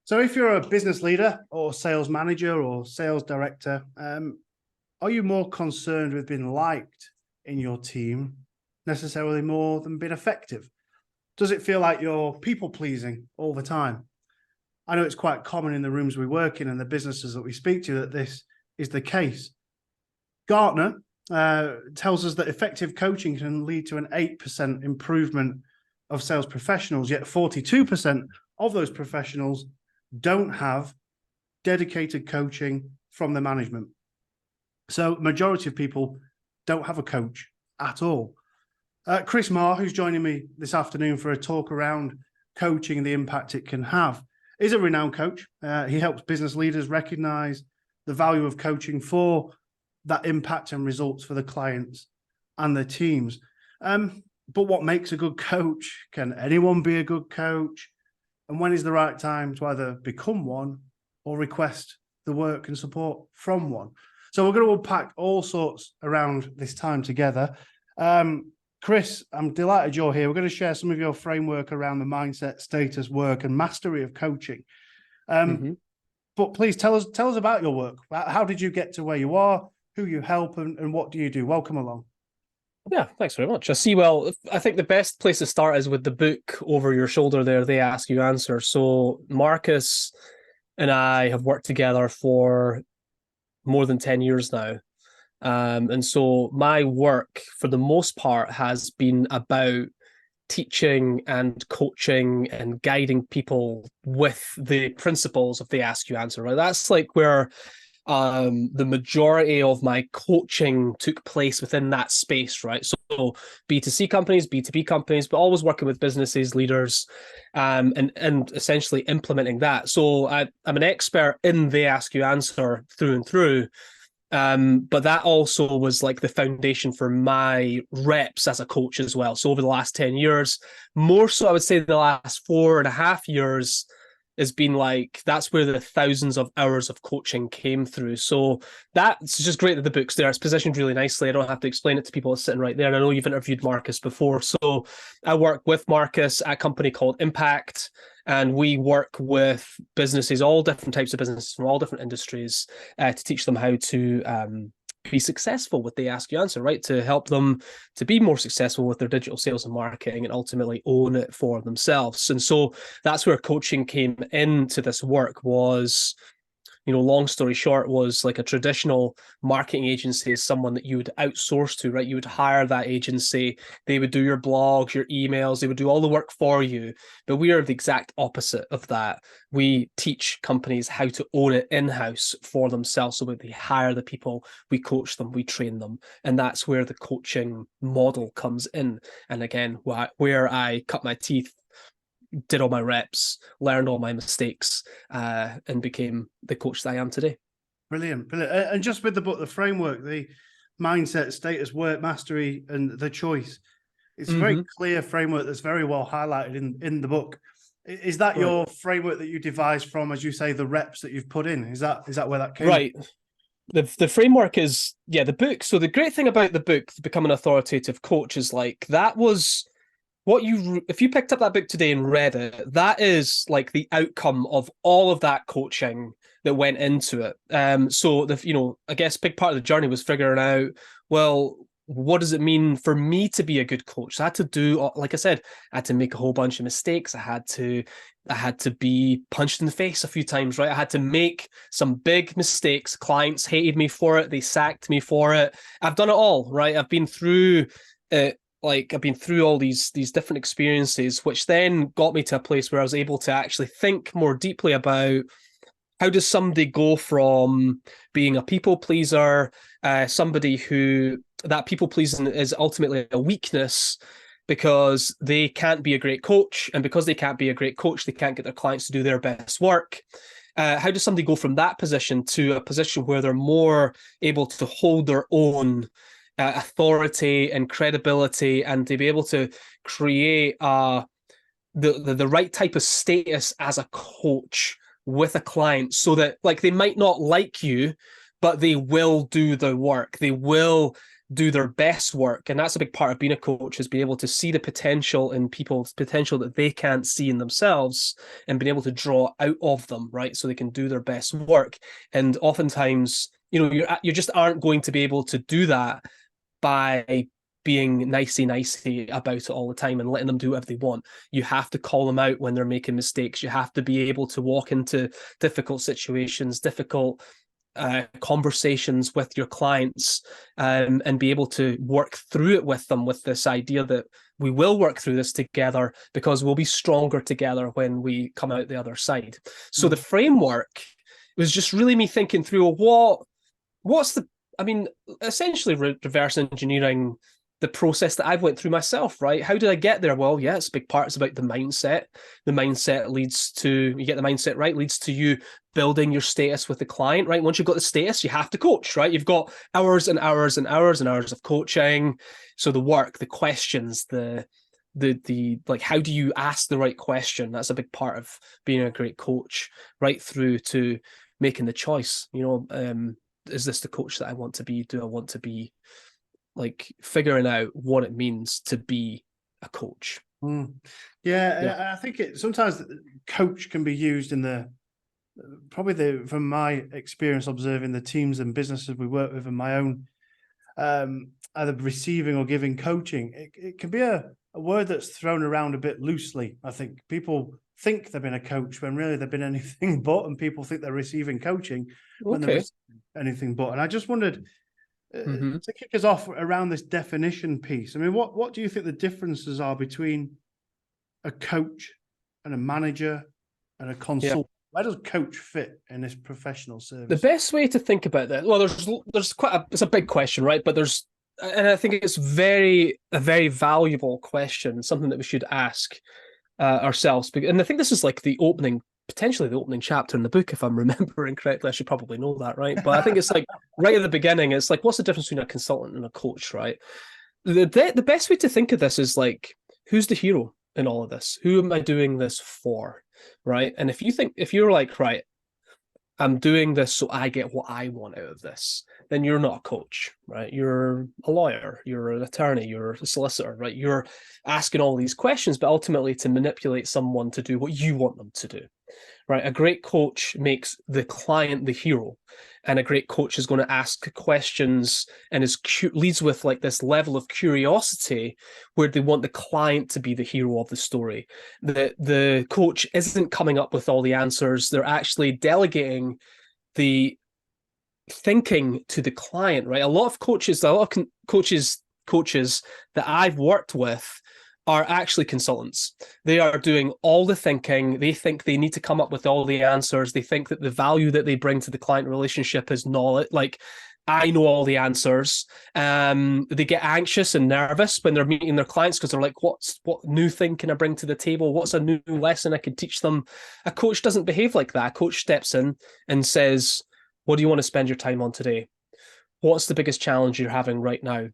So if you're a business leader or sales manager or sales director, are you more concerned with being liked in your team necessarily more than being effective? Does it feel like you're people pleasing all the time? I know it's quite common in the rooms we work in and the businesses that we speak to that this is the case. Gartner tells us that effective coaching can lead to an 8% improvement of sales professionals, yet 42% of those professionals don't have dedicated coaching from the management. So majority of people don't have a coach at all. Chris Marr, who's joining me this afternoon for a talk around coaching and the impact it can have, is a renowned coach. He helps business leaders recognize the value of coaching for that impact and results for the clients and their teams. But what makes a good coach? Can anyone be a good coach? And when is the right time to either become one or request the work and support from one? So we're going to unpack all sorts around this time together. Chris, I'm delighted you're here. We're going to share some of your framework around the mindset, status, work, and mastery of coaching. But please tell us about your work. How did you get to where you are? Who you help, and what do you do? Welcome along. Yeah, thanks very much. I think the best place to start is with the book over your shoulder there, They Ask You Answer. So Marcus and I have worked together for more than 10 years now. And so my work, for the most part, has been about teaching and coaching and guiding people with the principles of They Ask You Answer, right? That's like where the majority of my coaching took place within that space, right? So B2C companies, B2B companies, but always working with businesses, leaders, and essentially implementing that. So I'm an expert in They Ask You Answer through and through. But that also was like the foundation for my reps as a coach as well. So over the last 10 years, more so I would say the last 4.5 years, has been like, that's where the thousands of hours of coaching came through. So that's just great that the book's there. It's positioned really nicely. I don't have to explain it to people sitting right there. And I know you've interviewed Marcus before. So I work with Marcus at a company called Impact, and we work with businesses, all different types of businesses from all different industries, to teach them how to be successful with They Ask You Answer, right? To help them to be more successful with their digital sales and marketing and ultimately own it for themselves. And so that's where coaching came into this work was, long story short, was like a traditional marketing agency is someone that you would outsource to, right? You would hire that agency. They would do your blogs, your emails. They would do all the work for you. But we are the exact opposite of that. We teach companies how to own it in-house for themselves. So we hire the people, we coach them, we train them. And that's where the coaching model comes in. And again, where I cut my teeth, did all my reps, learned all my mistakes, and became the coach that I am today. Brilliant. And just with the book, the framework, the mindset, status, work, mastery, and the choice, it's a very clear framework that's very well highlighted in the book. Is that your framework that you devised from, as you say, the reps that you've put in? Is that where that came? Right. The framework is, the book. So the great thing about the book, Become an Authoritative Coach, is like that was if you picked up that book today and read it, that is like the outcome of all of that coaching that went into it. So I guess a big part of the journey was figuring out, well, what does it mean for me to be a good coach? So I had to do, like I said, I had to make a whole bunch of mistakes. I had to be punched in the face a few times, right? I had to make some big mistakes. Clients hated me for it. They sacked me for it. I've done it all, right? I've been through it. I've been through all these different experiences, which then got me to a place where I was able to actually think more deeply about how does somebody go from being a people pleaser, somebody who that people pleasing is ultimately a weakness because they can't be a great coach, and because they can't be a great coach, they can't get their clients to do their best work. How does somebody go from that position to a position where they're more able to hold their own authority and credibility, and to be able to create the right type of status as a coach with a client, so that like they might not like you, but they will do the work. They will do their best work. And that's a big part of being a coach, is being able to see the potential in people's potential that they can't see in themselves, and being able to draw out of them, right? So they can do their best work. And oftentimes, you just aren't going to be able to do that by being nicey about it all the time and letting them do whatever they want. You have to call them out when they're making mistakes. You have to be able to walk into difficult situations, difficult conversations with your clients, and be able to work through it with them, with this idea that we will work through this together, because we'll be stronger together when we come out the other side. So the framework was just really me thinking through essentially reverse engineering the process that I've went through myself, right? How did I get there? Well, yeah, it's a big part. It's about the mindset. The mindset leads to, you get the mindset right, leads to you building your status with the client, right? Once you've got the status, you have to coach, right? You've got hours and hours and hours and hours of coaching. So the work, the questions, the like, how do you ask the right question? That's a big part of being a great coach, right through to making the choice. Is this the coach that I want to be? Do I want to be, like, figuring out what it means to be a coach? Yeah. I think sometimes coach can be used in from my experience observing the teams and businesses we work with, and my own either receiving or giving coaching. It can be a word that's thrown around a bit loosely. I think people think they've been a coach when really they've been anything but, and people think they're receiving coaching when they're receiving anything but. And I just wondered, to kick us off around this definition piece, I mean, what do you think the differences are between a coach and a manager and a consultant? Yeah. Where does coach fit in this professional service? The best way to think about that, well, there's it's a big question, right? But and I think it's a very valuable question, something that we should ask ourselves. And I think this is like potentially the opening chapter in the book, if I'm remembering correctly. I should probably know that, right? But I think it's like right at the beginning, it's like, what's the difference between a consultant and a coach, right? The best way to think of this is like, who's the hero in all of this? Who am I doing this for, right? And if you're like, right, I'm doing this so I get what I want out of this, then you're not a coach, right? You're a lawyer, you're an attorney, you're a solicitor, right? You're asking all these questions, but ultimately to manipulate someone to do what you want them to do, right? A great coach makes the client the hero, and a great coach is going to ask questions and leads with like this level of curiosity where they want the client to be the hero of the story. The coach isn't coming up with all the answers. They're actually delegating the thinking to the client, right? A lot of coaches that I've worked with are actually consultants. They are doing all the thinking. They think they need to come up with all the answers. They think that the value that they bring to the client relationship is knowledge. Like, I know all the answers. They get anxious and nervous when they're meeting their clients because they're like, what new thing can I bring to the table? What's a new lesson I could teach them? A coach doesn't behave like that. A coach steps in and says, what do you want to spend your time on today? What's the biggest challenge you're having right now?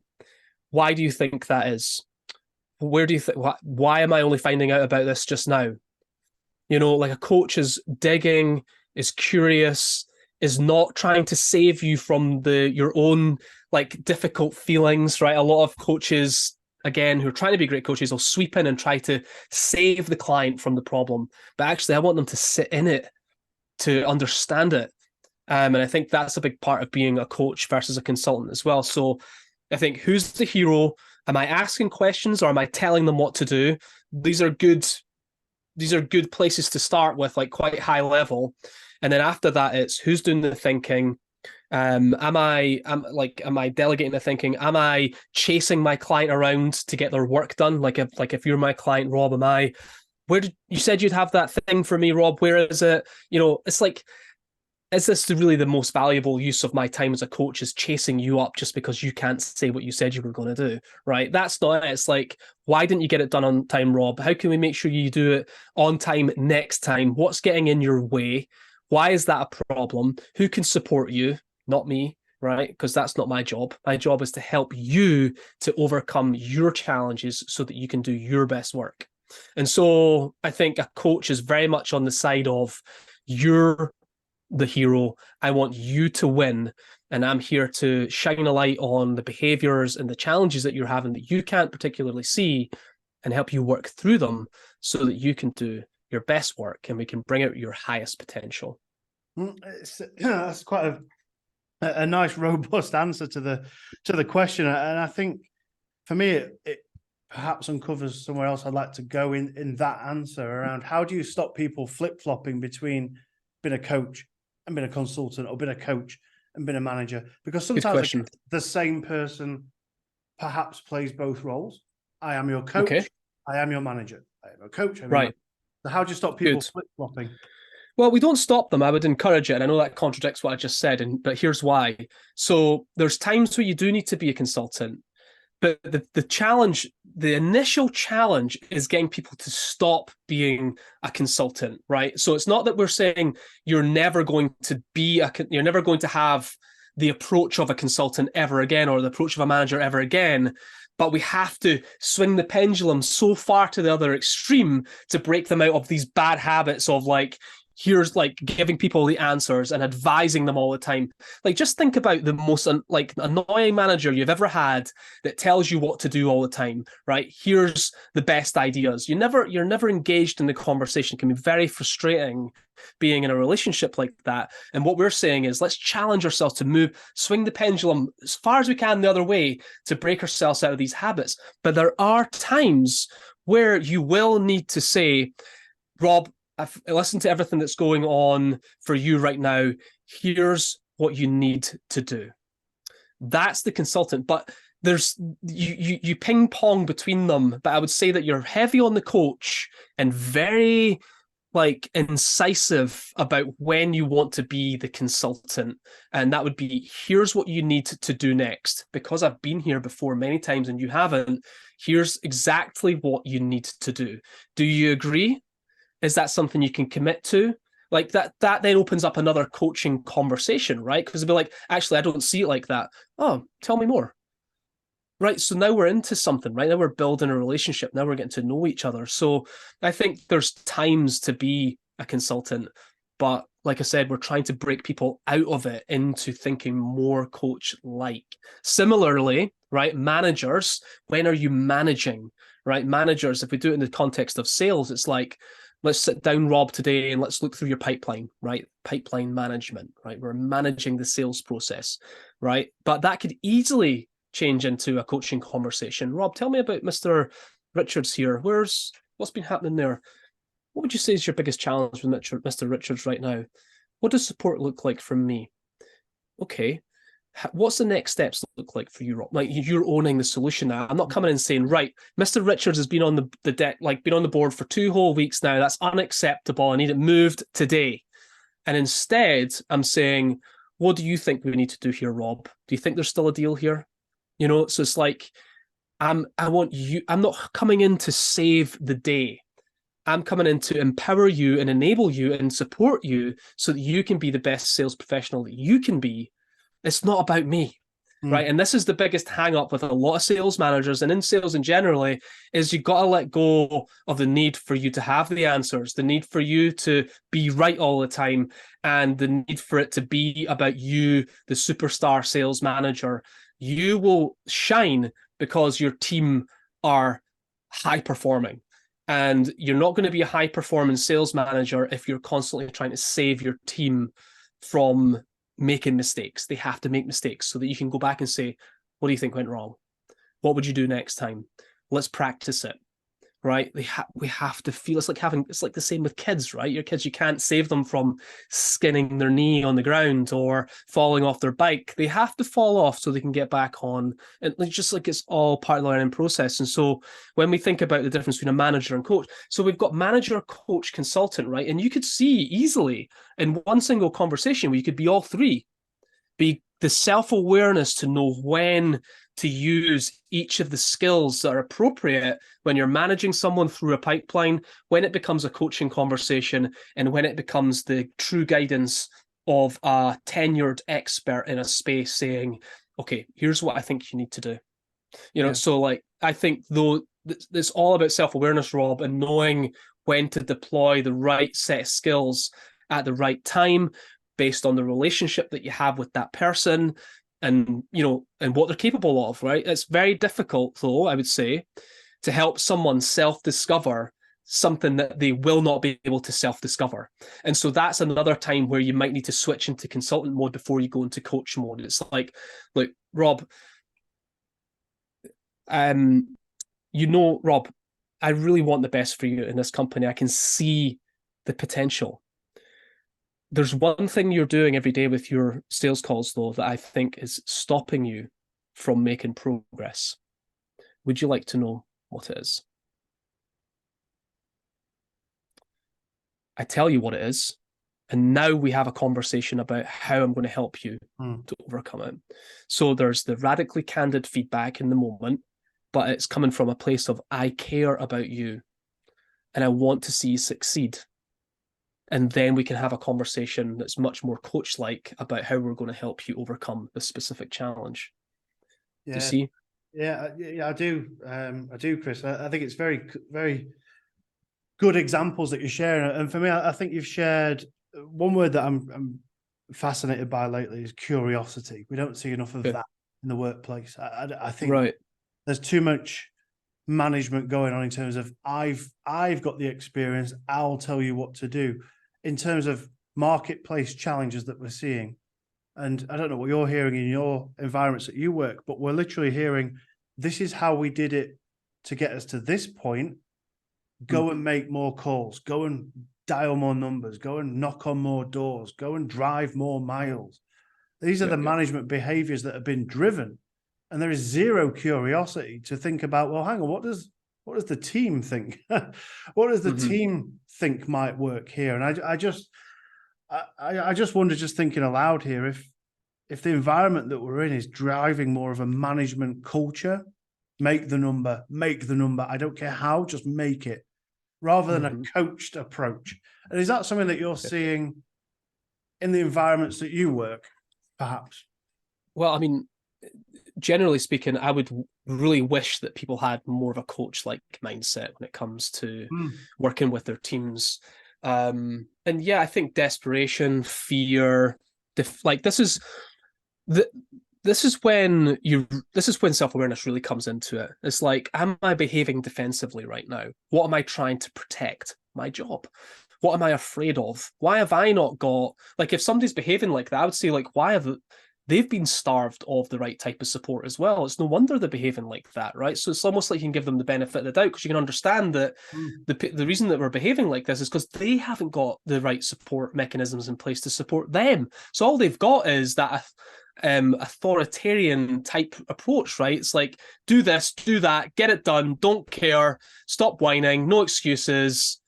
Why do you think that is? Where do you think? Why am I only finding out about this just now? Like, a coach is digging, is curious, is not trying to save you from your own like difficult feelings, right? A lot of coaches, again, who are trying to be great coaches, will sweep in and try to save the client from the problem. But actually, I want them to sit in it, to understand it. And I think that's a big part of being a coach versus a consultant as well. So I think, who's the hero? Am I asking questions, or am I telling them what to do? These are good places to start with, like quite high level. And then after that, it's who's doing the thinking. Am I delegating the thinking? Am I chasing my client around to get their work done? Like if you're my client, Rob, you said you'd have that thing for me, Rob, where is it? It's like, is this really the most valuable use of my time as a coach, is chasing you up just because you can't say what you said you were going to do, right? That's not it. It's like, why didn't you get it done on time, Rob? How can we make sure you do it on time next time? What's getting in your way? Why is that a problem? Who can support you? Not me, right? Because that's not my job. My job is to help you to overcome your challenges so that you can do your best work. And so I think a coach is very much on the side of, you're the hero. I want you to win. and I'm here to shine a light on the behaviors and the challenges that you're having that you can't particularly see, and help you work through them so that you can do your best work and we can bring out your highest potential. That's quite a nice, robust answer to the question, and I think for me it perhaps uncovers somewhere else I'd like to go in that answer around how do you stop people flip-flopping between being a coach and being a consultant, or being a coach and being a manager, because sometimes the same person perhaps plays both roles. I am your coach. Okay. I am your manager. I am a coach. Right. So how do you stop people flip-flopping? Well, we don't stop them. I would encourage it. And I know that contradicts what I just said, but here's why. So there's times where you do need to be a consultant, but the challenge, the initial challenge, is getting people to stop being a consultant, right? So it's not that we're saying you're never going to have the approach of a consultant ever again, or the approach of a manager ever again. But we have to swing the pendulum so far to the other extreme to break them out of these bad habits of here's giving people the answers and advising them all the time. Just think about the most annoying manager you've ever had that tells you what to do all the time, right? Here's the best ideas. You're never engaged in the conversation. It can be very frustrating being in a relationship like that. And what we're saying is, let's challenge ourselves to swing the pendulum as far as we can the other way to break ourselves out of these habits. But there are times where you will need to say, Rob, I've listened to everything that's going on for you right now. Here's what you need to do. That's the consultant. But there's you ping pong between them. But I would say that you're heavy on the coach and very incisive about when you want to be the consultant. And that would be, here's what you need to do next. Because I've been here before many times and you haven't, here's exactly what you need to do. Do you agree? Is that something you can commit to? That then opens up another coaching conversation, right? Because it'll be actually, I don't see it like that. Oh, tell me more. Right. So now we're into something, right? Now we're building a relationship. Now we're getting to know each other. So I think there's times to be a consultant, but like I said, we're trying to break people out of it into thinking more coach-like. Similarly, right? Managers, when are you managing, right? Managers, if we do it in the context of sales, it's let's sit down, Rob, today, and let's look through your pipeline, right? Pipeline management, right? We're managing the sales process, right? But that could easily change into a coaching conversation. Rob, tell me about Mr. Richards here. What's been happening there? What would you say is your biggest challenge with Mr. Richards right now? What does support look like from me? Okay. What's the next steps look like for you, Rob? You're owning the solution now. I'm not coming in saying, right, Mr. Richards has been on the deck, been on the board for 2 whole weeks now. That's unacceptable. I need it moved today. And instead, I'm saying, what do you think we need to do here, Rob? Do you think there's still a deal here? So it's I want you, I'm not coming in to save the day. I'm coming in to empower you and enable you and support you so that you can be the best sales professional that you can be. It's not about me, right? And this is the biggest hang up with a lot of sales managers and in sales in generally, is you've got to let go of the need for you to have the answers, the need for you to be right all the time, and the need for it to be about you, the superstar sales manager. You will shine because your team are high performing. And you're not going to be a high performing sales manager if you're constantly trying to save your team from making mistakes. They have to make mistakes so that you can go back and say, what do you think went wrong? What would you do next time? Let's practice it. Right? We have to feel, it's like the same with kids, right? Your kids, you can't save them from skinning their knee on the ground or falling off their bike. They have to fall off so they can get back on. And it's all part of the learning process. And so when we think about the difference between a manager and coach, so we've got manager, coach, consultant, right? And you could see easily in one single conversation where you could be all three, be the self-awareness to know when to use each of the skills that are appropriate when you're managing someone through a pipeline, when it becomes a coaching conversation, and when it becomes the true guidance of a tenured expert in a space saying, okay, here's what I think you need to do. So I think though it's all about self-awareness, Rob, and knowing when to deploy the right set of skills at the right time. based on the relationship that you have with that person and, and what they're capable of, right? It's very difficult, though, I would say, to help someone self-discover something that they will not be able to self-discover. And so that's another time where you might need to switch into consultant mode before you go into coach mode. It's like, look, Rob, Rob, I really want the best for you in this company. I can see the potential. There's one thing you're doing every day with your sales calls, though, that I think is stopping you from making progress. Would you like to know what it is? I tell you what it is, and now we have a conversation about how I'm going to help you to overcome it. So there's the radically candid feedback in the moment, but it's coming from a place of, I care about you and I want to see you succeed. And then we can have a conversation that's much more coach-like about how we're going to help you overcome this specific challenge. Yeah. Do you see? Yeah, I do. I do, Chris. I think it's very, very good examples that you're sharing. And for me, I think you've shared one word that I'm fascinated by lately is curiosity. We don't see enough of that in the workplace. I think there's too much management going on in terms of I've got the experience, I'll tell you what to do. In terms of marketplace challenges that we're seeing, and I don't know what you're hearing in your environments that you work, but we're literally hearing, this is how we did it to get us to this point. Go and make more calls, go and dial more numbers, go and knock on more doors, go and drive more miles. These are the management behaviors that have been driven. And there is zero curiosity to think about, well, hang on, what does the team think? What does the team think might work here? And I just wonder, just thinking aloud here, if the environment that we're in is driving more of a management culture, make the number, I don't care how, just make it, rather than a coached approach. And is that something that you're seeing in the environments that you work, perhaps? Well, I mean, generally speaking, I would really wish that people had more of a coach-like mindset when it comes to working with their teams. And yeah, I think desperation, fear, this is when self-awareness really comes into it. It's like, am I behaving defensively right now? What am I trying to protect? My job. What am I afraid of? Why have I not got, if somebody's behaving like that, I would say, why have they've been starved of the right type of support as well? It's no wonder they're behaving like that, right? So it's almost like you can give them the benefit of the doubt, because you can understand that the reason that we're behaving like this is because they haven't got the right support mechanisms in place to support them. So all they've got is that authoritarian type approach, right? It's like, do this, do that, get it done, don't care, stop whining, no excuses,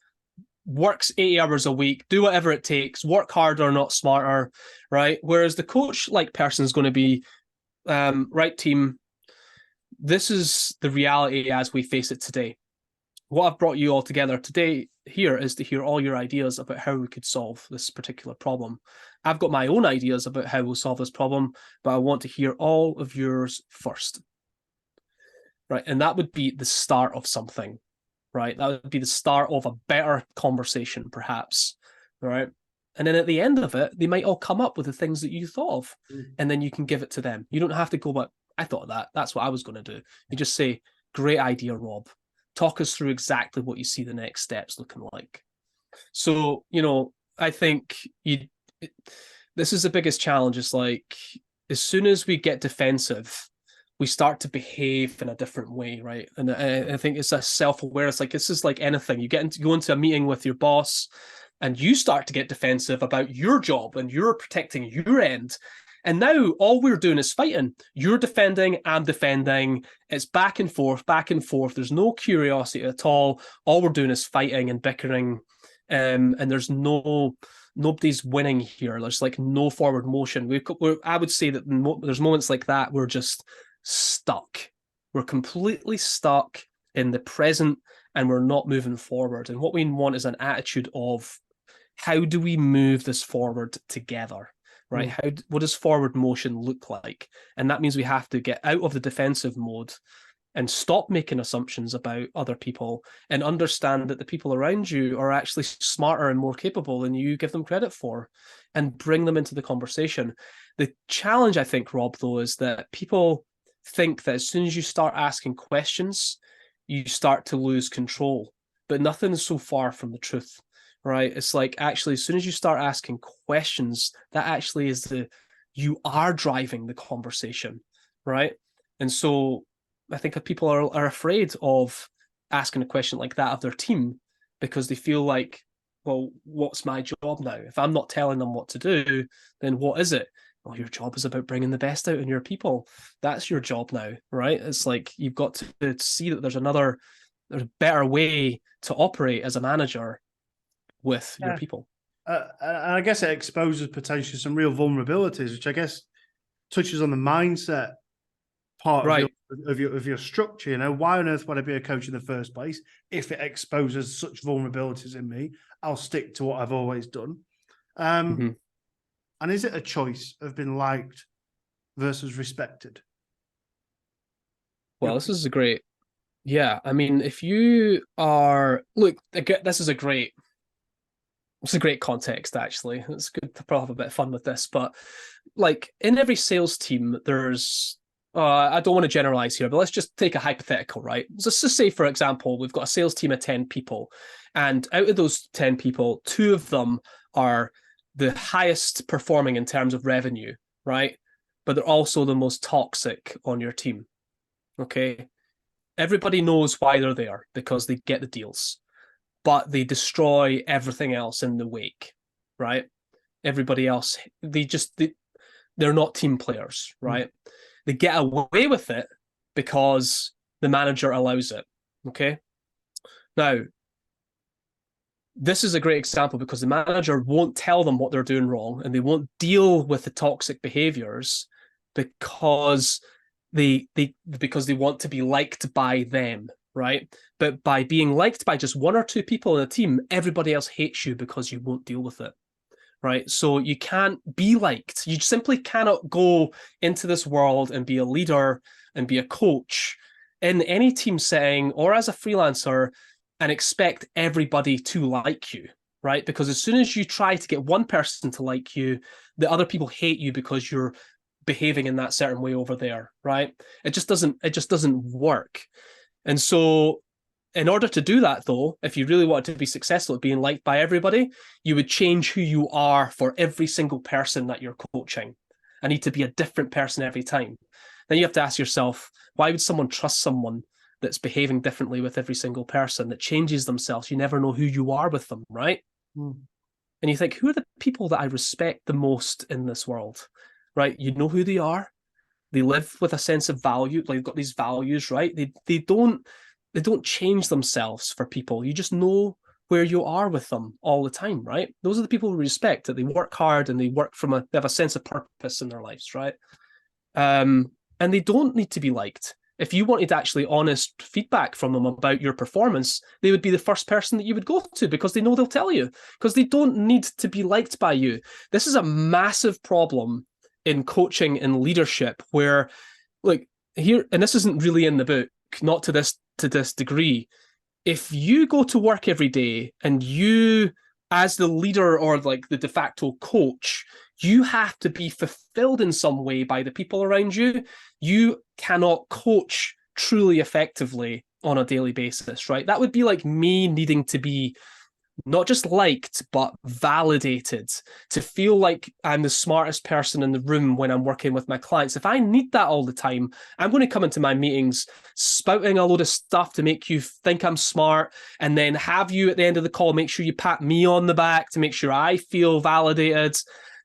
works 80 hours a week, do whatever it takes, work harder, not smarter, right? Whereas the coach-like person is going to be, right, team, this is the reality as we face it today. What I've brought you all together today here is to hear all your ideas about how we could solve this particular problem. I've got my own ideas about how we'll solve this problem, but I want to hear all of yours first. Right, and that would be the start of something. Right, that would be the start of a better conversation, perhaps. Right, and then at the end of it, they might all come up with the things that you thought of, and then you can give it to them. You don't have to go, but I thought of that. That's what I was going to do. You just say, great idea, Rob. Talk us through exactly what you see the next steps looking like. So, I think this is the biggest challenge. It's like, as soon as we get defensive, we start to behave in a different way, right? And I think it's a self-awareness. This is like anything. You go into a meeting with your boss and you start to get defensive about your job and you're protecting your end. And now all we're doing is fighting. You're defending, I'm defending. It's back and forth, back and forth. There's no curiosity at all. All we're doing is fighting and bickering. And there's nobody's winning here. There's no forward motion. I would say that there's moments like that we're just stuck. We're completely stuck in the present and we're not moving forward. And what we want is an attitude of, how do we move this forward together? Right? What does forward motion look like? And that means we have to get out of the defensive mode and stop making assumptions about other people and understand that the people around you are actually smarter and more capable than you give them credit for, and bring them into the conversation. The challenge, I think, Rob, though, is that people think that as soon as you start asking questions, you start to lose control. But nothing is so far from the truth, right? It's like, actually, as soon as you start asking questions, that actually is you are driving the conversation, right? And so I think that people are afraid of asking a question like that of their team, because they feel like, well, what's my job now? If I'm not telling them what to do, then what is it? Well, your job is about bringing the best out in your people. That's your job now, right? It's like, you've got to see that there's a better way to operate as a manager with your people. And I guess it exposes potentially some real vulnerabilities, which I guess touches on the mindset part Right. of your structure. You know, why on earth would I be a coach in the first place if it exposes such vulnerabilities in me? I'll stick to what I've always done. And is it a choice of being liked versus respected? Well, this is a great. Yeah, I mean, if you are look, this is a great. It's a great context, actually. It's good to probably have a bit of fun with this, but like in every sales team, there's I don't want to generalize here, but let's just take a hypothetical, right? So let's just say, for example, we've got a sales team of 10 people, and out of those 10 people, 2 of them are the highest performing in terms of revenue, right? But they're also the most toxic on your team. Okay. Everybody knows why they're there, because they get the deals, but they destroy everything else in the wake, right? Everybody else, they're not team players, right? They get away with it because the manager allows it. Okay. Now, this is a great example because the manager won't tell them what they're doing wrong, and they won't deal with the toxic behaviors because they want to be liked by them, right? But by being liked by just 1 or 2 people in a team, everybody else hates you because you won't deal with it, right? So you can't be liked. You simply cannot go into this world and be a leader and be a coach in any team setting or as a freelancer and expect everybody to like you, right? Because as soon as you try to get one person to like you, the other people hate you because you're behaving in that certain way over there, right? It just doesn't work. And so in order to do that, though, if you really wanted to be successful at being liked by everybody, you would change who you are for every single person that you're coaching. I need to be a different person every time. Then you have to ask yourself, why would someone trust someone that's behaving differently with every single person, that changes themselves? You never know who you are with them, right? And you think, who are the people that I respect the most in this world, right? You know who they are. They live with a sense of value. Like, they've got these values, right? They don't change themselves for people. You just know where you are with them all the time, right? Those are the people who respect, that they work hard and they have a sense of purpose in their lives, right? And they don't need to be liked. If you wanted actually honest feedback from them about your performance, they would be the first person that you would go to, because they know they'll tell you, because they don't need to be liked by you. This is a massive problem in coaching and leadership, where, like, here, and this isn't really in the book, not to this degree. If you go to work every day and you, as the leader or like the de facto coach, you have to be fulfilled in some way by the people around you, you cannot coach truly effectively on a daily basis, right? That would be like me needing to be not just liked, but validated, to feel like I'm the smartest person in the room when I'm working with my clients. If I need that all the time, I'm going to come into my meetings spouting a load of stuff to make you think I'm smart, and then have you at the end of the call make sure you pat me on the back to make sure I feel validated.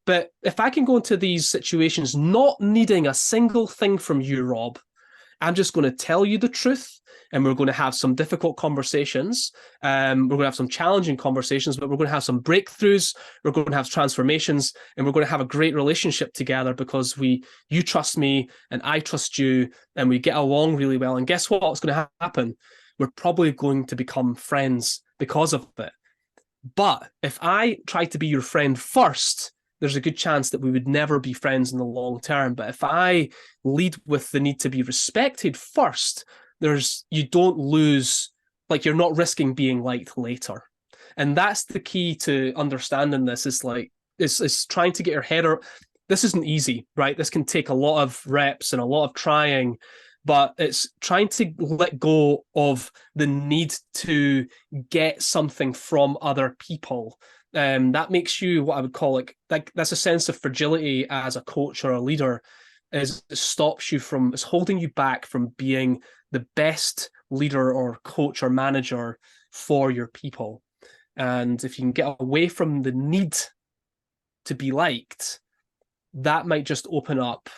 But if I can go into these situations not needing a single thing from you, Rob, I'm just going to tell you the truth, and we're going to have some difficult conversations. We're going to have some challenging conversations, but we're going to have some breakthroughs. We're going to have transformations, and we're going to have a great relationship together because you trust me and I trust you, and we get along really well. And guess what's going to happen? We're probably going to become friends because of it. But if I try to be your friend first, there's a good chance that we would never be friends in the long term. But if I lead with the need to be respected first, you don't lose, like you're not risking being liked later. And that's the key to understanding this, is like, is trying to get your head around. This isn't easy, right? This can take a lot of reps and a lot of trying, but it's trying to let go of the need to get something from other people. That makes you what I would call like that's a sense of fragility as a coach or a leader. Is it stops you from, it's holding you back from being the best leader or coach or manager for your people. And if you can get away from the need to be liked, that might just open up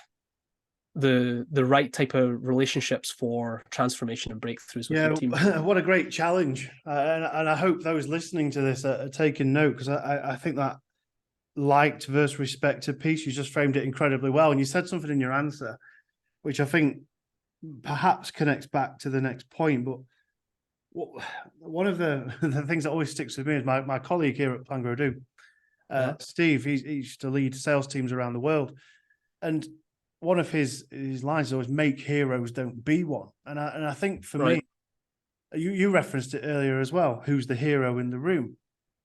the right type of relationships for transformation and breakthroughs with your team. What a great challenge. And I hope those listening to this are taking note, because I think that liked versus respected piece, you just framed it incredibly well. And you said something in your answer, which I think perhaps connects back to the next point. But one of the things that always sticks with me is my colleague here at Plan Grow Do, Steve. He used to lead sales teams around the world, and one of his lines is always "Make heroes, don't be one." And I think for me, you referenced it earlier as well. Who's the hero in the room?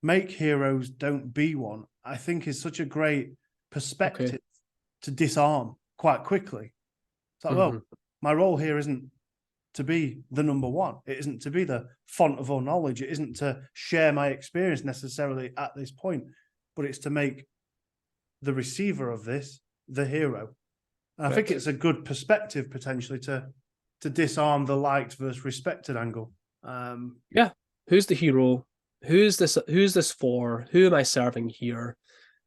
Make heroes, don't be one. I think is such a great perspective to disarm quite quickly. It's like, well, my role here isn't to be the number one. It isn't to be the font of all knowledge. It isn't to share my experience necessarily at this point, but it's to make the receiver of this the hero. And I think it's a good perspective potentially to disarm the liked versus respected angle. Who's the hero? Who's this for? Who am I serving here?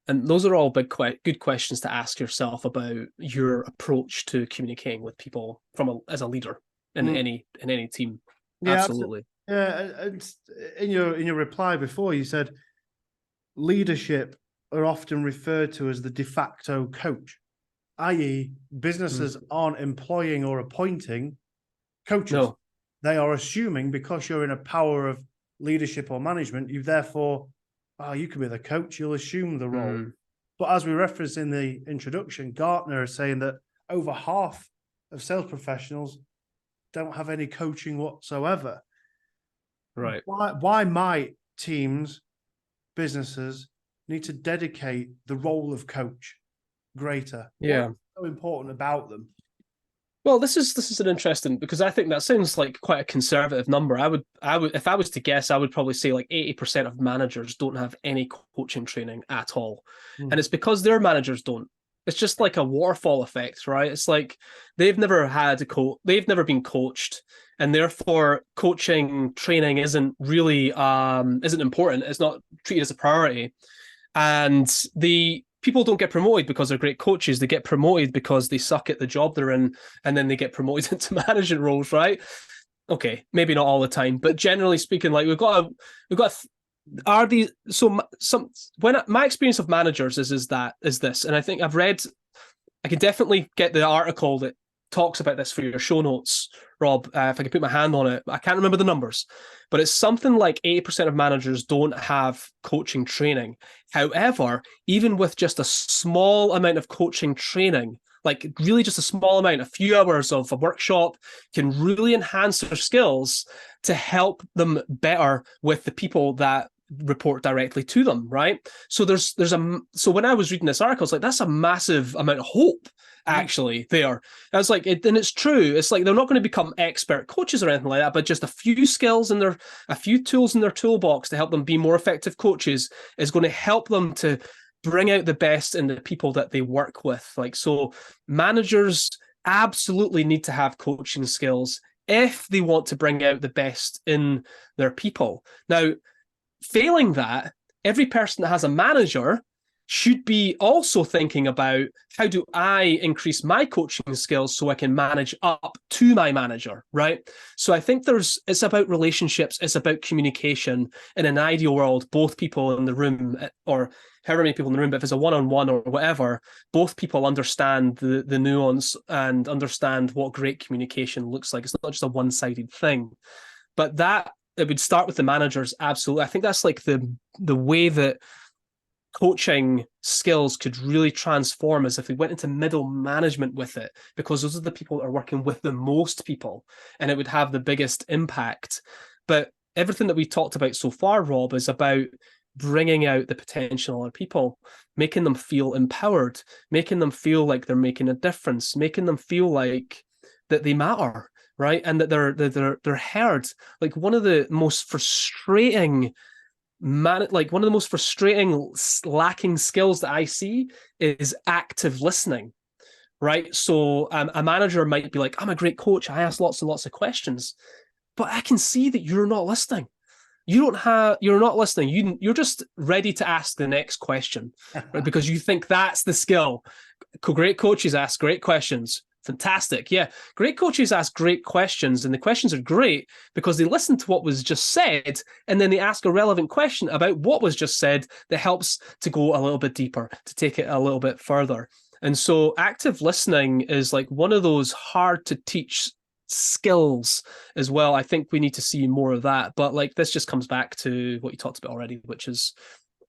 And those are all good questions to ask yourself about your approach to communicating with people as a leader in any team. Yeah, absolutely. And in your reply before, you said leadership are often referred to as the de facto coach, i.e., businesses aren't employing or appointing coaches. No. They are assuming because you're in a power of leadership or management, you therefore, you can be the coach, you'll assume the role. But as we referenced in the introduction, Gartner is saying that over half of sales professionals don't have any coaching whatsoever. Right. Why might teams, businesses need to dedicate the role of coach greater? Yeah. What's so important about them? Well, this is an interesting, because I think that sounds like quite a conservative number. I would if I was to guess, I would probably say like 80% of managers don't have any coaching training at all. And it's because their managers don't. It's just like a waterfall effect, right? It's like they've never had they've never been coached, and therefore coaching training isn't really isn't important. It's not treated as a priority. And the people don't get promoted because they're great coaches. They get promoted because they suck at the job they're in, and then they get promoted into management roles, right? Okay, maybe not all the time, but generally speaking, like are these my experience of managers is this, and I think I could definitely get the article that talks about this for your show notes, Rob, if I could put my hand on it. I can't remember the numbers, but it's something like 80% of managers don't have coaching training. However, even with just a small amount of coaching training, like really just a small amount, a few hours of a workshop, can really enhance their skills to help them better with the people that report directly to them, right? So so when I was reading this article, it's like, that's a massive amount of hope actually there. I was like, and it's true. It's like they're not going to become expert coaches or anything like that, but just a few skills and a few tools in their toolbox to help them be more effective coaches is going to help them to bring out the best in the people that they work with. Like, so managers absolutely need to have coaching skills if they want to bring out the best in their people. Now, failing that, every person that has a manager should be also thinking about, how do I increase my coaching skills so I can manage up to my manager, right? So I think it's about relationships, it's about communication. In an ideal world, both people in the room, or however many people in the room, but if it's a one-on-one or whatever, both people understand the nuance and understand what great communication looks like. It's not just a one-sided thing. But it would start with the managers, absolutely. I think that's like the way that coaching skills could really transform is if we went into middle management with it, because those are the people that are working with the most people, and it would have the biggest impact. But everything that we talked about so far, Rob, is about bringing out the potential in other people, making them feel empowered, making them feel like they're making a difference, making them feel like that they matter, right? And that they're heard. Like one of the most frustrating lacking skills that I see is active listening, right? So a manager might be like, I'm a great coach, I ask lots and lots of questions, but I can see that you're not listening. You're not listening. You're just ready to ask the next question, right? Because you think that's the skill. Great coaches ask great questions. Fantastic. Yeah. Great coaches ask great questions, and the questions are great because they listen to what was just said, and then they ask a relevant question about what was just said that helps to go a little bit deeper, to take it a little bit further. And so active listening is like one of those hard to teach skills as well. I think we need to see more of that. But like this just comes back to what you talked about already, which is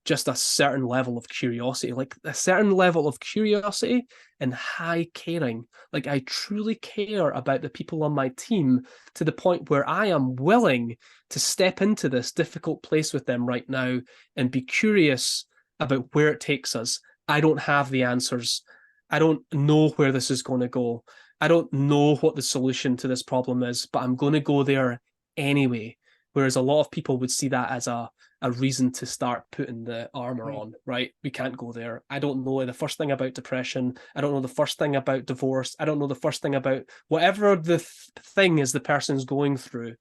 just a certain level of curiosity, like a certain level of curiosity and high caring. Like I truly care about the people on my team to the point where I am willing to step into this difficult place with them right now and be curious about where it takes us. I don't have the answers. I don't know where this is going to go. I don't know what the solution to this problem is, but I'm going to go there anyway. Whereas a lot of people would see that as a reason to start putting the armor on, right? We can't go there. I don't know the first thing about depression. I don't know the first thing about divorce. I don't know the first thing about whatever the thing is the person's going through.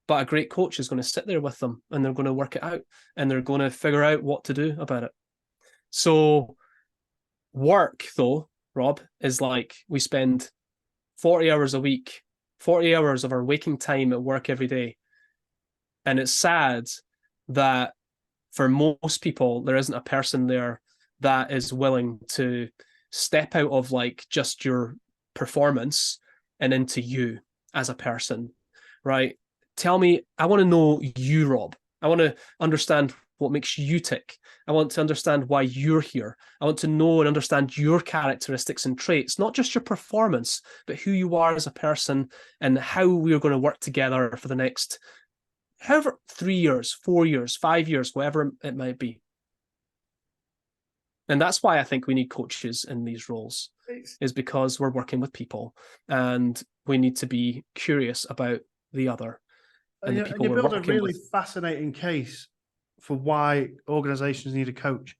But a great coach is going to sit there with them and they're going to work it out and they're going to figure out what to do about it. So work, though, Rob, is like we spend 40 hours a week, 40 hours of our waking time at work every day. And it's sad that for most people, there isn't a person there that is willing to step out of like just your performance and into you as a person, right? Tell me, I want to know you, Rob. I want to understand what makes you tick. I want to understand why you're here. I want to know and understand your characteristics and traits, not just your performance, but who you are as a person and how we are going to work together for the next however 3 years, 4 years, 5 years, whatever it might be. And that's why I think we need coaches in these roles, is because we're working with people and we need to be curious about the other and the people you we're build a working really with. fascinating case for why organizations need a coach.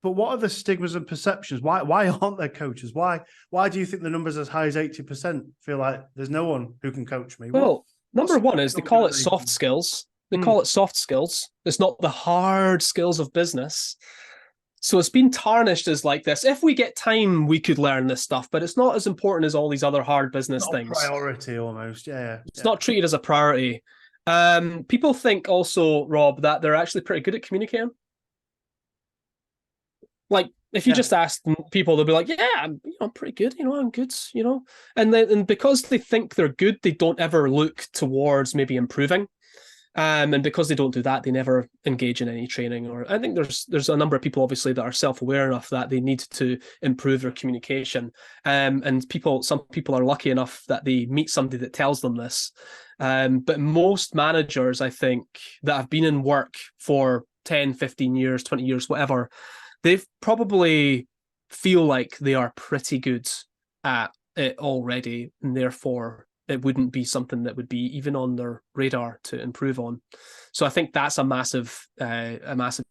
But what are the stigmas and perceptions? Why aren't there coaches? Why do you think the numbers as high as 80% feel like there's no one who can coach me? Well, number one is they call it organization? soft skills. They call it soft skills. It's not the hard skills of business. So it's been tarnished as like this. If we get time, we could learn this stuff, but it's not as important as all these other hard business Not things. a priority almost. Yeah. It's not treated as a priority. People think also, Rob, that they're actually pretty good at communicating. Like if you just ask people, they'll be like, "Yeah, I'm pretty good. I'm good. And because they think they're good, they don't ever look towards maybe improving. And because they don't do that, they never engage in any training. Or I think there's a number of people obviously that are self-aware enough that they need to improve their communication. And some people are lucky enough that they meet somebody that tells them this. But most managers, I think, that have been in work for 10, 15 years, 20 years, whatever, they probably feel like they are pretty good at it already, and therefore it wouldn't be something that would be even on their radar to improve on. So I think that's a massive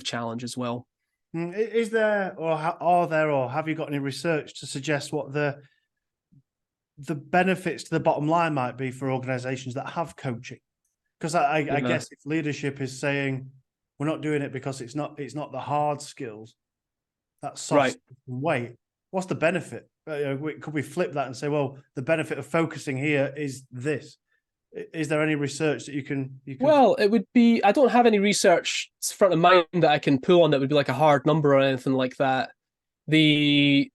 challenge as well. Is there, or are there, or have you got any research to suggest what the benefits to the bottom line might be for organizations that have coaching? Because I guess if leadership is saying we're not doing it because it's not the hard skills, that's soft weight. What's the benefit? Could we flip that and say, well, the benefit of focusing here is this? Is there any research that you can... Well, it would be, I don't have any research front of mind that I can pull on that would be like a hard number or anything like that. The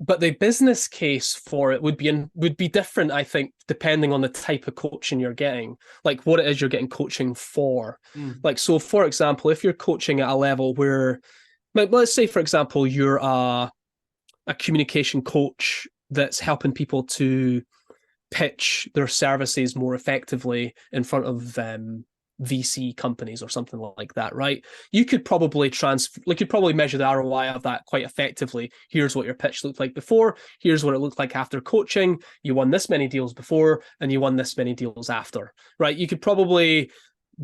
but the business case for it would be different, I think, depending on the type of coaching you're getting, like what it is you're getting coaching for. Like, so for example, if you're coaching at a level where, let's say, for example, you're a communication coach that's helping people to pitch their services more effectively in front of VC companies or something like that, right? You could probably measure the ROI of that quite effectively. Here's what your pitch looked like before. Here's what it looked like after coaching. You won this many deals before, and you won this many deals after, right? You could probably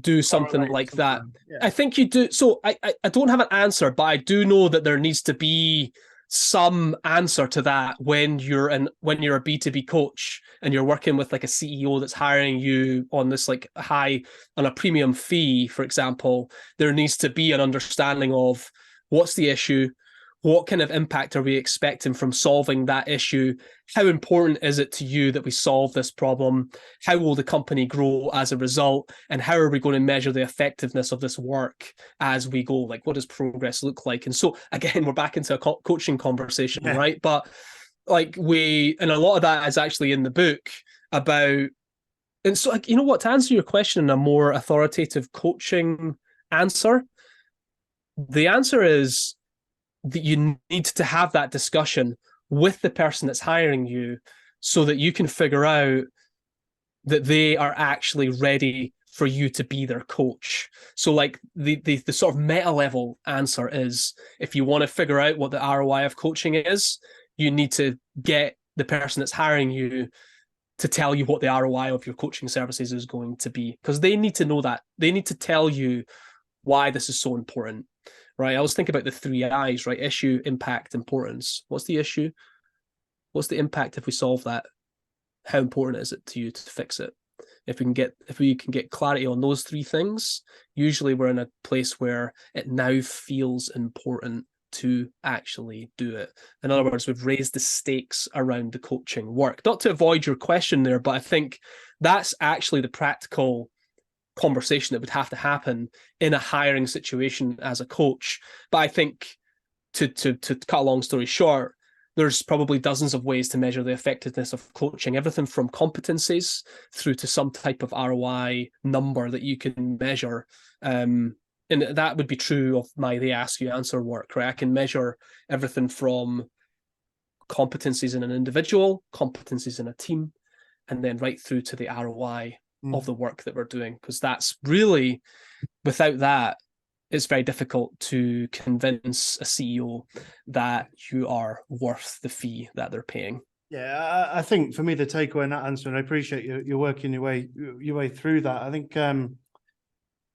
do something like that. Yeah. I think you do. So I don't have an answer, but I do know that there needs to be some answer to that when you're a B2B coach and you're working with like a CEO that's hiring you on this like on a premium fee, for example. There needs to be an understanding of what's the issue, what kind of impact are we expecting from solving that issue, how important is it to you that we solve this problem, how will the company grow as a result, and how are we going to measure the effectiveness of this work as we go, like what does progress look like? And so again, we're back into a coaching conversation, right? But like and a lot of that is actually in the book about, and so like, you know what, to answer your question in a more authoritative coaching answer, the answer is that you need to have that discussion with the person that's hiring you so that you can figure out that they are actually ready for you to be their coach. So like the sort of meta level answer is, if you want to figure out what the ROI of coaching is, you need to get the person that's hiring you to tell you what the ROI of your coaching services is going to be, because they need to know that. They need to tell you why this is so important. Right, I always think about the 3 I's, right? Issue, impact, importance. What's the issue? What's the impact if we solve that? How important is it to you to fix it? If we can get clarity on those 3 things, usually we're in a place where it now feels important to actually do it. In other words, we've raised the stakes around the coaching work. Not to avoid your question there, but I think that's actually the practical conversation that would have to happen in a hiring situation as a coach. But I think to cut a long story short, there's probably dozens of ways to measure the effectiveness of coaching, everything from competencies through to some type of ROI number that you can measure. And that would be true of my They Ask You Answer work, right? I can measure everything from competencies in an individual, competencies in a team, and then right through to the ROI of the work that we're doing, because that's really, without that, it's very difficult to convince a CEO that you are worth the fee that they're paying. Yeah, I think for me, the takeaway in that answer, and I appreciate you working your way through that. I think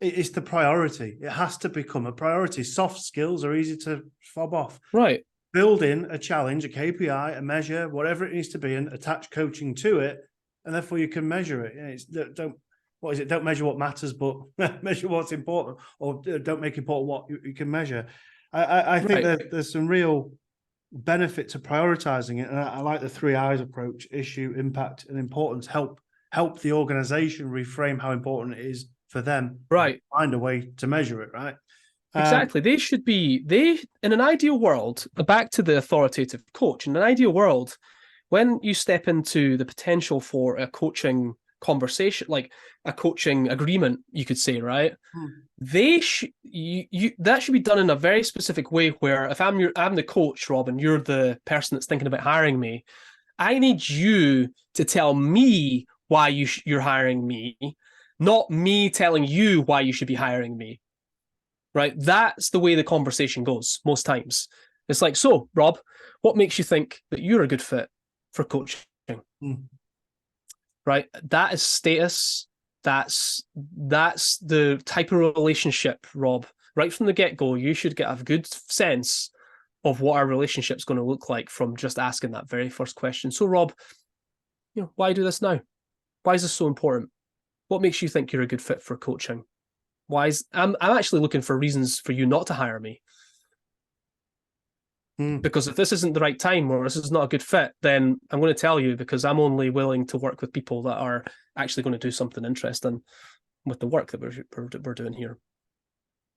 it's the priority. It has to become a priority. Soft skills are easy to fob off. Right. Build in a challenge, a KPI, a measure, whatever it needs to be, and attach coaching to it. And therefore you can measure it. Don't measure what matters, but measure what's important, or don't make important what you can measure. I think that there's some real benefit to prioritizing it. And I like the 3 I's approach: issue, impact, and importance. Help the organization reframe how important it is for them. Right. Find a way to measure it, right? Exactly. In an ideal world, back to the authoritative coach, in an ideal world, when you step into the potential for a coaching conversation, like a coaching agreement, you could say, right? That should be done in a very specific way, where if I'm the coach, Rob, and you're the person that's thinking about hiring me, I need you to tell me why you're hiring me, not me telling you why you should be hiring me. Right? That's the way the conversation goes most times. It's like, so, Rob, what makes you think that you're a good fit for coaching? Right? That is status. That's the type of relationship, Rob. Right from the get-go, you should get a good sense of what our relationship's going to look like from just asking that very first question. So, Rob, why do this now? Why is this so important? What makes you think you're a good fit for coaching? I'm actually looking for reasons for you not to hire me. Because if this isn't the right time, or this is not a good fit, then I'm going to tell you, because I'm only willing to work with people that are actually going to do something interesting with the work that we're doing here.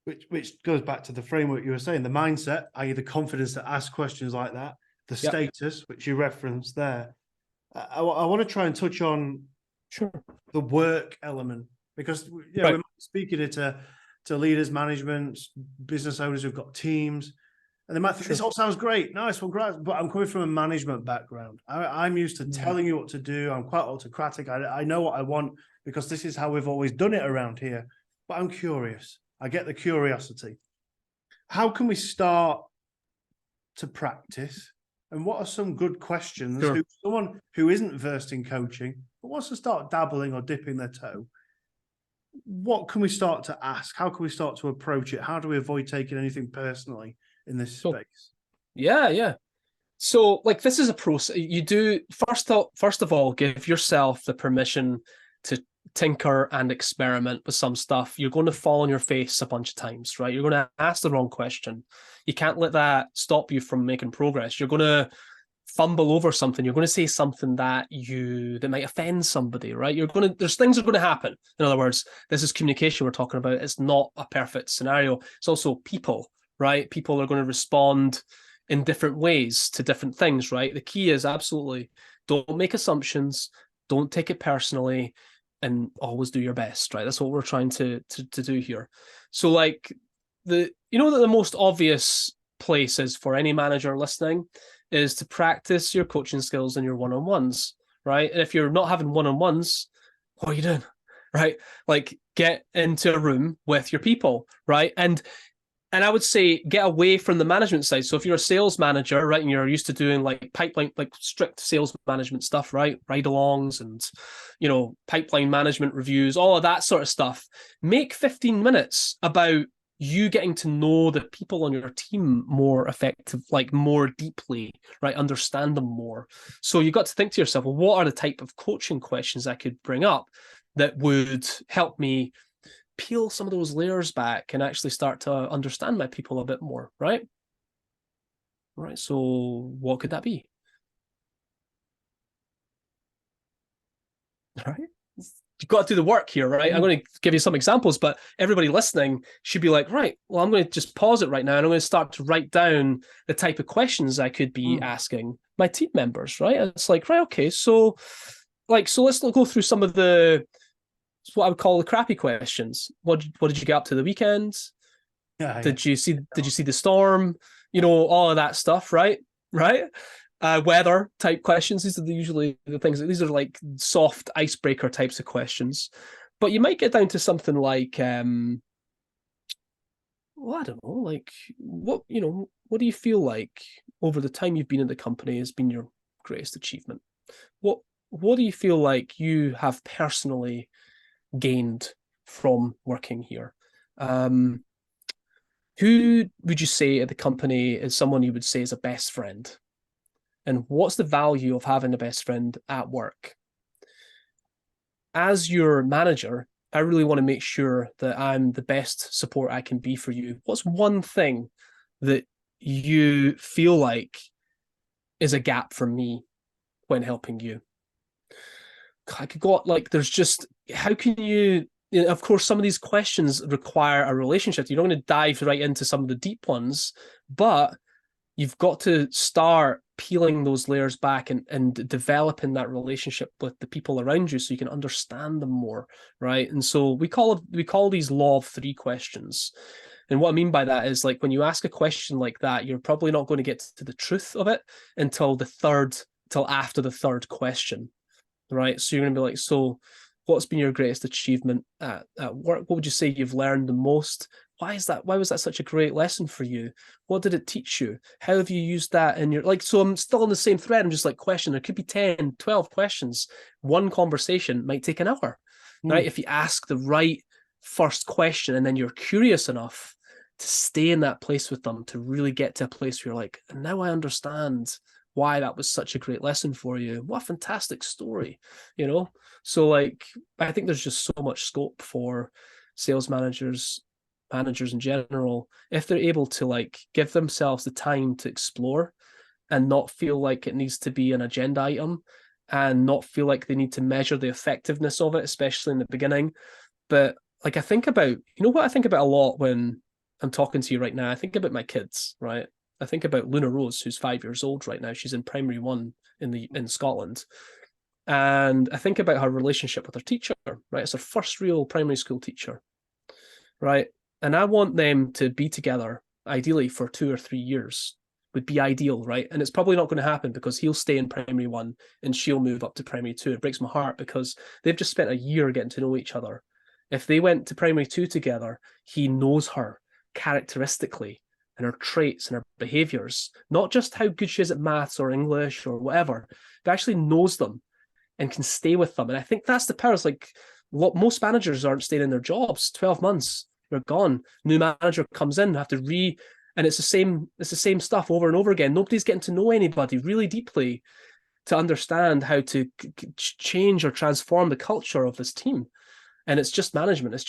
Which goes back to the framework you were saying, the mindset, i.e. the confidence to ask questions like that, the Yep. status, which you referenced there. I want to try and touch on Sure. the work element, because Right. we're speaking it to leaders, management, business owners who've got teams, and they might think this all sounds great, nice, well, great, but I'm coming from a management background. I'm used to telling you what to do. I'm quite autocratic. I know what I want because this is how we've always done it around here. But I'm curious. I get the curiosity. How can we start to practice? And what are some good questions? Sure. Someone who isn't versed in coaching but wants to start dabbling or dipping their toe, what can we start to ask? How can we start to approach it? How do we avoid taking anything personally in this space? Yeah. So, like, this is a process. You do first of all, give yourself the permission to tinker and experiment with some stuff. You're going to fall on your face a bunch of times, right? You're going to ask the wrong question. You can't let that stop you from making progress. You're going to fumble over something. You're going to say something that might offend somebody, right? There's things that are going to happen. In other words, this is communication we're talking about. It's not a perfect scenario. It's also people, right? People are going to respond in different ways to different things, right? The key is absolutely don't make assumptions, don't take it personally, and always do your best, right? That's what we're trying to do here. So, like, that the most obvious place is for any manager listening is to practice your coaching skills in your one-on-ones, right? And if you're not having one-on-ones, what are you doing, right? Like, get into a room with your people, right? And I would say get away from the management side. So if you're a sales manager, right, and you're used to doing like pipeline, like strict sales management stuff, right, ride-alongs and, pipeline management reviews, all of that sort of stuff, make 15 minutes about you getting to know the people on your team more effective, like more deeply, right, understand them more. So you've got to think to yourself, well, what are the type of coaching questions I could bring up that would help me peel some of those layers back and actually start to understand my people a bit more, right? Right. So what could that be? Right. You've got to do the work here, right? I'm going to give you some examples, but everybody listening should be like, right, well, I'm going to just pause it right now and I'm going to start to write down the type of questions I could be asking my team members, right? It's like, right, okay, so let's go through some of what I would call the crappy questions. What did you get up to the weekend? Did you see the storm? All of that stuff, right? Weather type questions. These are usually the things. These are like soft icebreaker types of questions. But you might get down to something like, I don't know, like what do you feel like over the time you've been in the company has been your greatest achievement? What do you feel like you have personally gained from working here? Who would you say at the company is someone you would say is a best friend? And what's the value of having a best friend at work? As your manager, I really want to make sure that I'm the best support I can be for you. What's one thing that you feel like is a gap for me when helping you? I could go like, there's just, how can you, of course, some of these questions require a relationship. You're not going to dive right into some of the deep ones, but you've got to start peeling those layers back and developing that relationship with the people around you so you can understand them more, right? And so we call these law of three questions. And what I mean by that is, like, when you ask a question like that, you're probably not going to get to the truth of it until after the third question, right? So you're going to be like, so what's been your greatest achievement at work? What would you say you've learned the most? Why was that such a great lesson for you? What did it teach you? How have you used that in your, like, so I'm still on the same thread. I'm just like, question. There could be 10, 12 questions. One conversation might take an hour, right? If you ask the right first question and then you're curious enough to stay in that place with them, to really get to a place where you're like, now I understand why that was such a great lesson for you. What a fantastic story, So, like, I think there's just so much scope for sales managers in general, if they're able to, like, give themselves the time to explore and not feel like it needs to be an agenda item and not feel like they need to measure the effectiveness of it, especially in the beginning. But, like, I think about, what I think about a lot when I'm talking to you right now, I think about my kids, right? I think about Luna Rose, who's 5 years old right now. She's in primary one in Scotland. And I think about her relationship with her teacher, right? It's her first real primary school teacher, right? And I want them to be together, ideally for 2 or 3 years, would be ideal, right? And it's probably not going to happen because he'll stay in primary one and she'll move up to primary two. It breaks my heart because they've just spent a year getting to know each other. If they went to primary two together, he knows her characteristically and her traits and her behaviors, not just how good she is at maths or English or whatever, but actually knows them and can stay with them. And I think that's the power. It's like most managers aren't staying in their jobs 12 months. They're gone. New manager comes in, have to and it's the same stuff over and over again. Nobody's getting to know anybody really deeply to understand how to change or transform the culture of this team. And it's just management. It's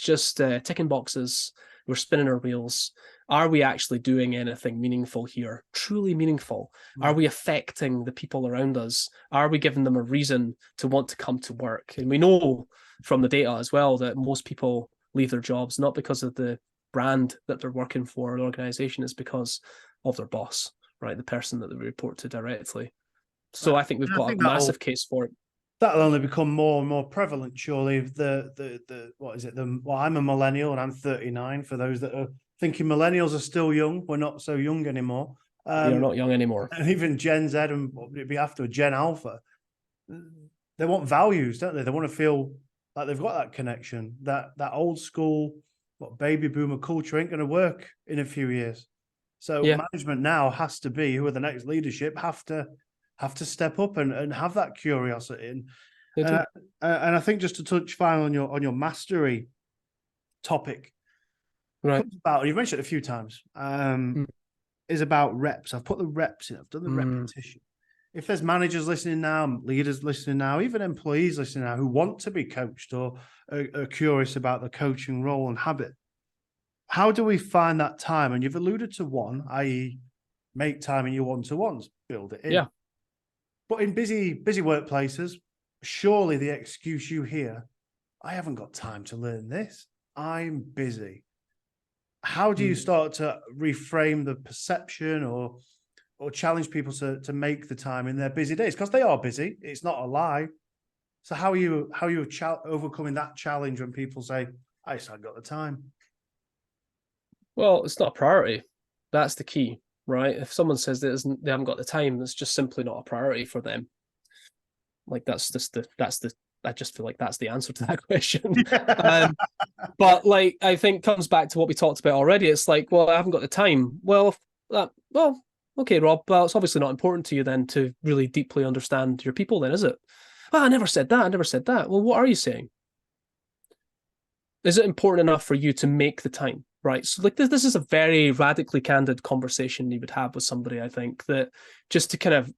just ticking boxes. We're spinning our wheels. Are we actually doing anything meaningful here? Truly meaningful? Are we affecting the people around us? Are we giving them a reason to want to come to work? And we know from the data as well that most people leave their jobs not because of the brand that they're working for or the organization, is because of their boss, right? The person that they report to directly. So I think we've got a massive case for it. That'll only become more and more prevalent, surely. What is it? Well, I'm a millennial and I'm 39. For those that are thinking millennials are still young, we're not so young anymore. You're not young anymore. And even Gen Z and what would it be after Gen Alpha, they want values, don't they? They want to feel like they've got that connection. That old school, baby boomer culture ain't going to work in a few years. So management now has to be, who are the next leadership, have to step up and have that curiosity. And I think just to touch finally on your mastery topic, right? About, you've mentioned it a few times, is about reps. I've put the reps in. I've done the repetition. If there's managers listening now, leaders listening now, even employees listening now who want to be coached or are curious about the coaching role and habit, how do we find that time? And you've alluded to one, i.e., make time in your one-to-ones, build it in. Yeah. But in busy workplaces, surely the excuse you hear, I haven't got time to learn this. I'm busy. How do you start to reframe the perception or challenge people to make the time in their busy days? Because they are busy. It's not a lie. So how are you overcoming that challenge when people say, I just haven't got the time? Well, it's not a priority. That's the key. Right? If someone says they haven't got the time, that's just simply not a priority for them. Like I just feel like that's the answer to that question. But like, I think comes back to what we talked about already. It's like, well, I haven't got the time. Well, okay, Rob, well, it's obviously not important to you then to really deeply understand your people then, is it? Oh, I never said that. Well, what are you saying? Is it important enough for you to make the time? Right. So like this is a very radically candid conversation you would have with somebody, I think, that just to kind of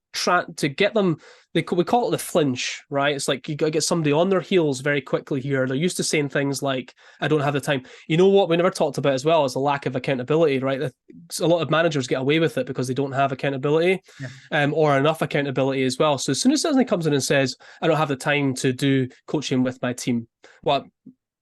to get them, we call it the flinch, right? It's like you got to get somebody on their heels very quickly here. They're used to saying things like, I don't have the time. You know what we never talked about as well is a lack of accountability, right? A lot of managers get away with it because they don't have accountability or enough accountability as well. So as soon as somebody comes in and says, I don't have the time to do coaching with my team, well,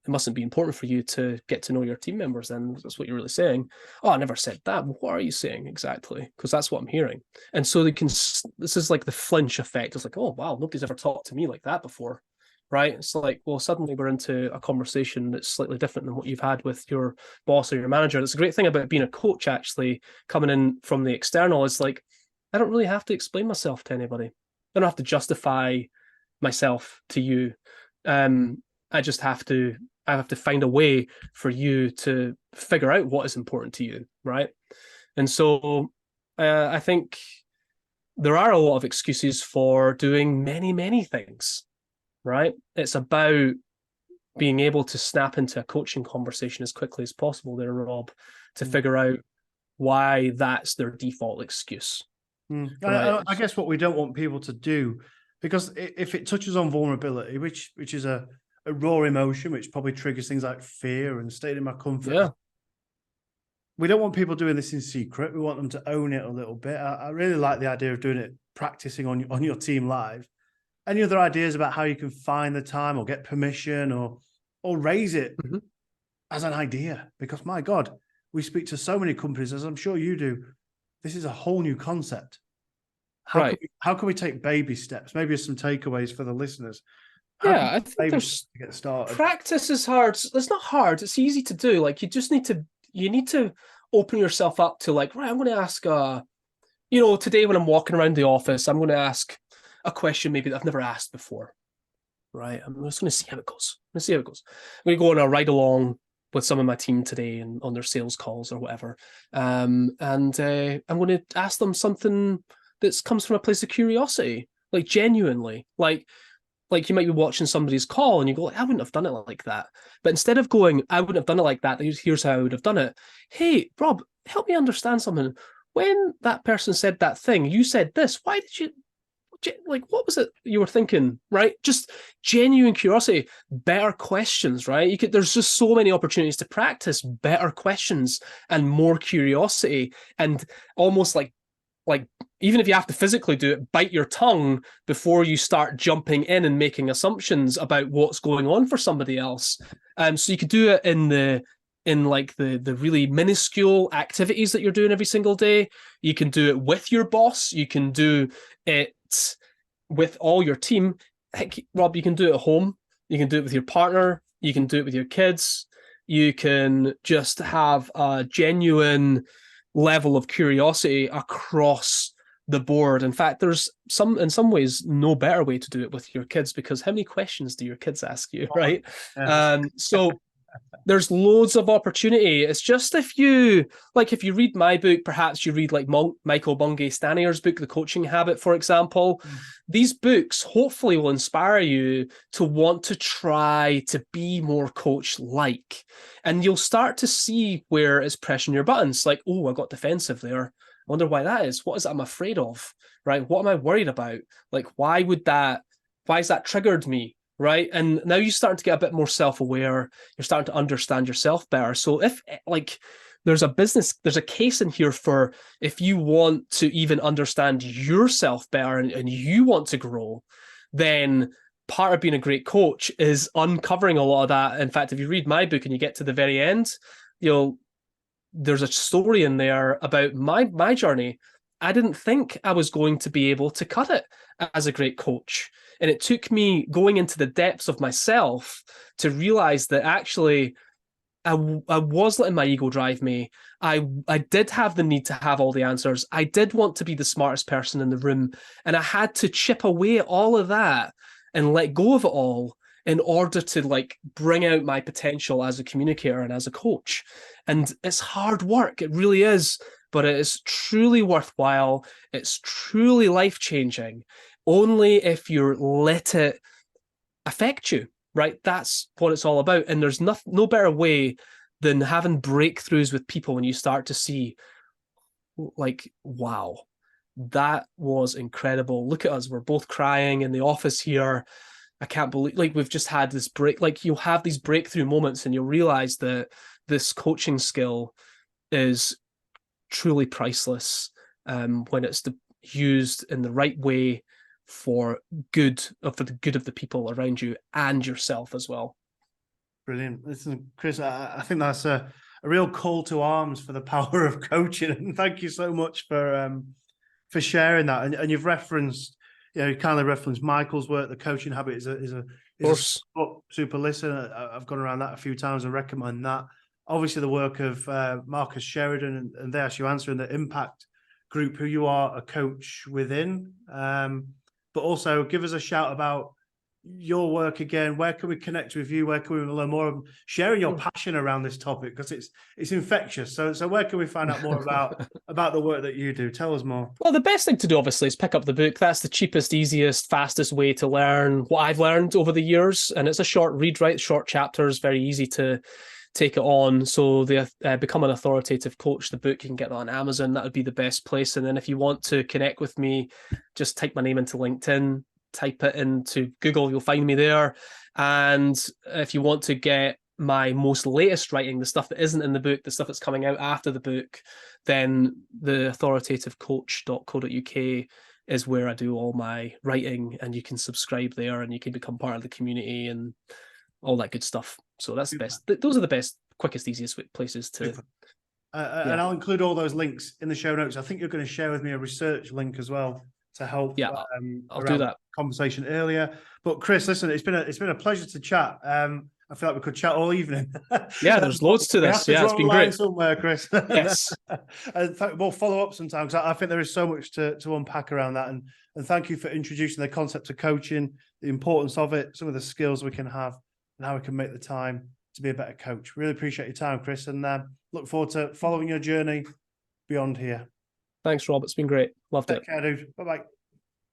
it mustn't be important for you to get to know your team members, then that's what you're really saying. Oh, I never said that. What are you saying exactly? Because that's what I'm hearing. And so this is like the flinch effect. It's like, oh, wow, nobody's ever talked to me like that before, right? It's like, well, suddenly we're into a conversation that's slightly different than what you've had with your boss or your manager. That's a great thing about being a coach, actually, coming in from the external. Is like, I don't really have to explain myself to anybody. I don't have to justify myself to you. I have to find a way for you to figure out what is important to you, right? And so I think there are a lot of excuses for doing many, many things, right? It's about being able to snap into a coaching conversation as quickly as possible there, Rob, to figure out why that's their default excuse. Right? I guess what we don't want people to do, because if it touches on vulnerability, which is a raw emotion, which probably triggers things like fear and staying in my comfort. Yeah. We don't want people doing this in secret. We want them to own it a little bit. I really like the idea of doing it, practicing on your team live. Any other ideas about how you can find the time or get permission or raise it as an idea? Because my God, we speak to so many companies, as I'm sure you do, this is a whole new concept. Right. How can we take baby steps? Maybe some takeaways for the listeners. How can Yeah, I we think baby there's steps to get started? practice is hard. It's not hard. It's easy to do. Like you need to open yourself up to like, right, I'm going to ask today when I'm walking around the office, I'm going to ask a question maybe that I've never asked before. Right. I'm just going to see how it goes. I'm going to go on a ride along with some of my team today and on their sales calls or whatever. And I'm going to ask them something that comes from a place of curiosity, like genuinely, like you might be watching somebody's call and you go, like, I wouldn't have done it like that. But instead of going, I wouldn't have done it like that, here's how I would have done it. Hey, Rob, help me understand something. When that person said that thing, you said this. Why did you, like, what was it you were thinking, right? Just genuine curiosity, better questions, right? There's just so many opportunities to practice better questions and more curiosity, and almost like even if you have to physically do it, bite your tongue before you start jumping in and making assumptions about what's going on for somebody else. So you could do it in the really minuscule activities that you're doing every single day. You can do it with your boss. You can do it with all your team. Heck, Rob, you can do it at home. You can do it with your partner. You can do it with your kids. You can just have a genuine level of curiosity across the board. In fact, there's in some ways no better way to do it with your kids, because how many questions do your kids ask you, right? So there's loads of opportunity. It's just if you read my book, perhaps you read like Michael Bungay Stanier's book, The Coaching Habit, for example. These books hopefully will inspire you to want to try to be more coach-like. And you'll start to see where it's pressing your buttons. Like, oh, I got defensive there. I wonder why that is. What is it I'm afraid of, right? What am I worried about? Like, why has that triggered me? Right. And now you're starting to get a bit more self-aware. You're starting to understand yourself better. So if there's a case in here for if you want to even understand yourself better and you want to grow, then part of being a great coach is uncovering a lot of that. In fact, if you read my book and you get to the very end, there's a story in there about my journey. I didn't think I was going to be able to cut it as a great coach. And it took me going into the depths of myself to realize that actually I was letting my ego drive me. I did have the need to have all the answers. I did want to be the smartest person in the room. And I had to chip away at all of that and let go of it all in order to bring out my potential as a communicator and as a coach. And it's hard work. It really is. But it is truly worthwhile. It's truly life-changing. Only if you let it affect you, right? That's what it's all about. And there's no better way than having breakthroughs with people when you start to see, like, wow, that was incredible. Look at us. We're both crying in the office here. I can't believe, we've just had this break. You'll have these breakthrough moments and you'll realize that this coaching skill is truly priceless when it's used in the right way for the good of the people around you and yourself as well. Brilliant. Listen, Chris, I think that's a real call to arms for the power of coaching. And thank you so much for sharing that. And you've referenced, you kindly referenced Michael's work. The Coaching Habit is a super listen. I've gone around that a few times and recommend that. Obviously, the work of Marcus Sheridan and they actually answering the Impact group, who you are a coach within. But also give us a shout about your work again. Where can we connect with you? Where can we learn more of sharing your passion around this topic? Because it's infectious. So where can we find out more about the work that you do? Tell us more. Well, the best thing to do, obviously, is pick up the book. That's the cheapest, easiest, fastest way to learn what I've learned over the years. And it's a short read, right? Short chapters, very easy to take it on. So the Become an Authoritative Coach, the book, you can get that on Amazon. That would be the best place. And then if you want to connect with me, just type my name into LinkedIn, type it into Google, you'll find me there. And if you want to get my most latest writing, the stuff that isn't in the book, the stuff that's coming out after the book, then the authoritativecoach.co.uk is where I do all my writing, and you can subscribe there and you can become part of the community and all that good stuff. So that's the best. Those are the best, quickest, easiest places to And I'll include all those links in the show notes. I think you're going to share with me a research link as well to help. Yeah, I'll do that. Conversation earlier. But Chris, listen, it's been a pleasure to chat. I feel like we could chat all evening. Yeah, there's loads to this. Yeah, it's been great. Somewhere, Chris. Yes. We'll follow up sometime, because I think there is so much to unpack around that. And thank you for introducing the concept of coaching, the importance of it, some of the skills we can have, and how we can make the time to be a better coach. Really appreciate your time, Chris, and look forward to following your journey beyond here. Thanks, Rob. It's been great. Loved it. Take care, dude. Bye-bye.